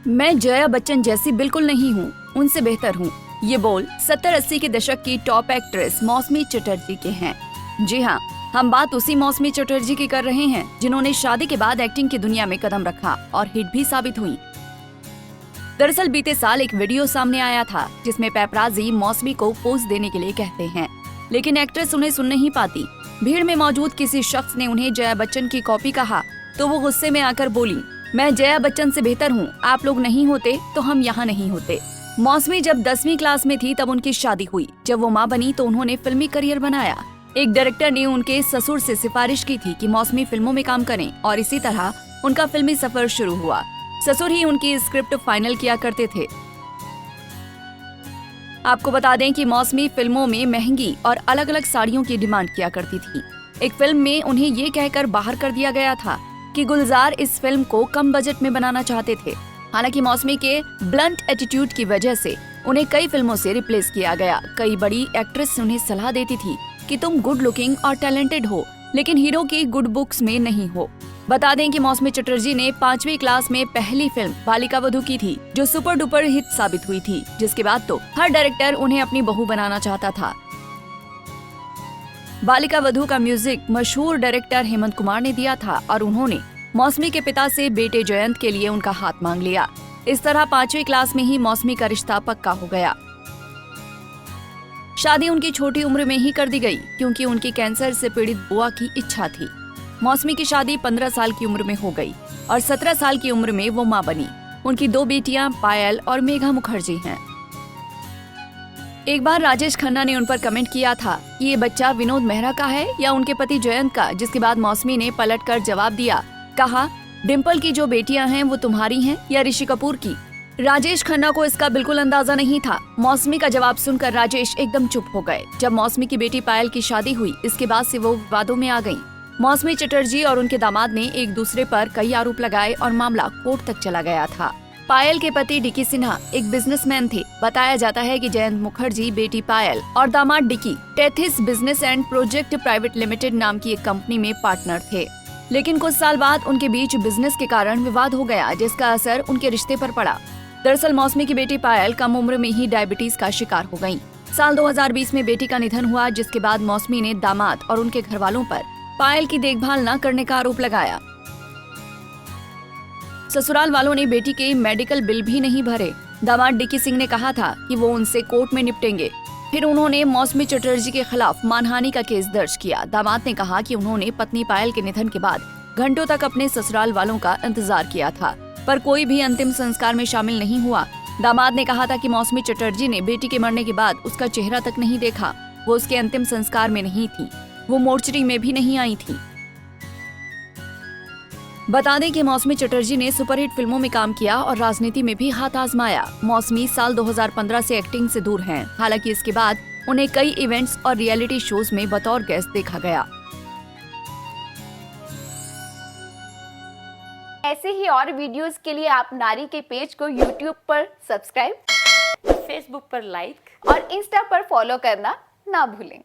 मैं जया बच्चन जैसी बिल्कुल नहीं हूँ, उनसे बेहतर हूँ। ये बोल 70-80 के दशक की टॉप एक्ट्रेस मौसमी चटर्जी के हैं। जी हाँ, हम बात उसी मौसमी चटर्जी की कर रहे हैं जिन्होंने शादी के बाद एक्टिंग की दुनिया में कदम रखा और हिट भी साबित हुई। दरअसल बीते साल एक वीडियो सामने आया था जिसमें पैपराजी मौसमी को पोज देने के लिए कहते हैं, लेकिन एक्ट्रेस उन्हें सुन नहीं पाती। भीड़ में मौजूद किसी शख्स ने उन्हें जया बच्चन की कॉपी कहा तो वो गुस्से में आकर बोली, मैं जया बच्चन से बेहतर हूँ, आप लोग नहीं होते तो हम यहाँ नहीं होते। मौसमी जब 10वीं क्लास में थी तब उनकी शादी हुई। जब वो माँ बनी तो उन्होंने फिल्मी करियर बनाया। एक डायरेक्टर ने उनके ससुर से सिफारिश की थी कि मौसमी फिल्मों में काम करें और इसी तरह उनका फिल्मी सफर शुरू हुआ। ससुर ही उनकी स्क्रिप्ट फाइनल किया करते थे। आपको बता दें कि मौसमी फिल्मों में महंगी और अलग अलग साड़ियों की डिमांड किया करती थी। एक फिल्म में उन्हें ये कहकर बाहर कर दिया गया था कि गुलजार इस फिल्म को कम बजट में बनाना चाहते थे। हालांकि मौसमी के ब्लंट एटीट्यूड की वजह से उन्हें कई फिल्मों से रिप्लेस किया गया। कई बड़ी एक्ट्रेस उन्हें सलाह देती थी कि तुम गुड लुकिंग और टैलेंटेड हो, लेकिन हीरो की गुड बुक्स में नहीं हो। बता दें कि मौसमी चटर्जी ने 5वीं क्लास में पहली फिल्म बालिका वधू की थी, जो सुपर डुपर हिट साबित हुई थी, जिसके बाद तो हर डायरेक्टर उन्हें अपनी बहू बनाना चाहता था। बालिका वधू का म्यूजिक मशहूर डायरेक्टर हेमंत कुमार ने दिया था और उन्होंने मौसमी के पिता से बेटे जयंत के लिए उनका हाथ मांग लिया। इस तरह 5वीं क्लास में ही मौसमी का रिश्ता पक्का हो गया। शादी उनकी छोटी उम्र में ही कर दी गई क्योंकि उनकी कैंसर से पीड़ित बुआ की इच्छा थी। मौसमी की शादी 15 साल की उम्र में हो गई और 17 साल की उम्र में वो मां बनी। उनकी 2 बेटियां पायल और मेघा मुखर्जी हैं। एक बार राजेश खन्ना ने उन पर कमेंट किया था कि ये बच्चा विनोद मेहरा का है या उनके पति जयंत का, जिसके बाद मौसमी ने पलटकर जवाब दिया, कहा डिम्पल की जो बेटियां हैं वो तुम्हारी हैं या ऋषि कपूर की। राजेश खन्ना को इसका बिल्कुल अंदाजा नहीं था। मौसमी का जवाब सुनकर राजेश एकदम चुप हो गए। जब मौसमी की बेटी पायल की शादी हुई, इसके बाद से वो विवादों में आ गयी। मौसमी चटर्जी और उनके दामाद ने एक दूसरे पर कई आरोप लगाए और मामला कोर्ट तक चला गया था। पायल के पति डिकी सिन्हा एक बिजनेसमैन थे। बताया जाता है कि जयंत मुखर्जी, बेटी पायल और दामाद Dicky Tethys business and project private limited नाम की एक कंपनी में पार्टनर थे, लेकिन कुछ साल बाद उनके बीच बिजनेस के कारण विवाद हो गया, जिसका असर उनके रिश्ते पर पड़ा। दरअसल मौसमी की बेटी पायल कम उम्र में ही डायबिटीज का शिकार हो गयी। साल 2020 में बेटी का निधन हुआ, जिसके बाद मौसमी ने दामाद और उनके घर वालों पर पायल की देखभाल न करने का आरोप लगाया। ससुराल वालों ने बेटी के मेडिकल बिल भी नहीं भरे। दामाद डिकी सिंह ने कहा था कि वो उनसे कोर्ट में निपटेंगे। फिर उन्होंने मौसमी चटर्जी के खिलाफ मानहानि का केस दर्ज किया। दामाद ने कहा कि उन्होंने पत्नी पायल के निधन के बाद घंटों तक अपने ससुराल वालों का इंतजार किया था, पर कोई भी अंतिम संस्कार में शामिल नहीं हुआ। दामाद ने कहा था कि मौसमी चटर्जी ने बेटी के मरने के बाद उसका चेहरा तक नहीं देखा। वो उसके अंतिम संस्कार में नहीं थी, वो मोर्चरी में भी नहीं आई थी। बता दें कि मौसमी चटर्जी ने सुपरहिट फिल्मों में काम किया और राजनीति में भी हाथ आजमाया। मौसमी साल 2015 से एक्टिंग से दूर हैं। हालांकि इसके बाद उन्हें कई इवेंट्स और रियलिटी शोज में बतौर गेस्ट देखा गया। ऐसे ही और वीडियोस के लिए आप नारी के पेज को YouTube पर सब्सक्राइब, Facebook पर लाइक और Insta पर फॉलो करना ना भूलें।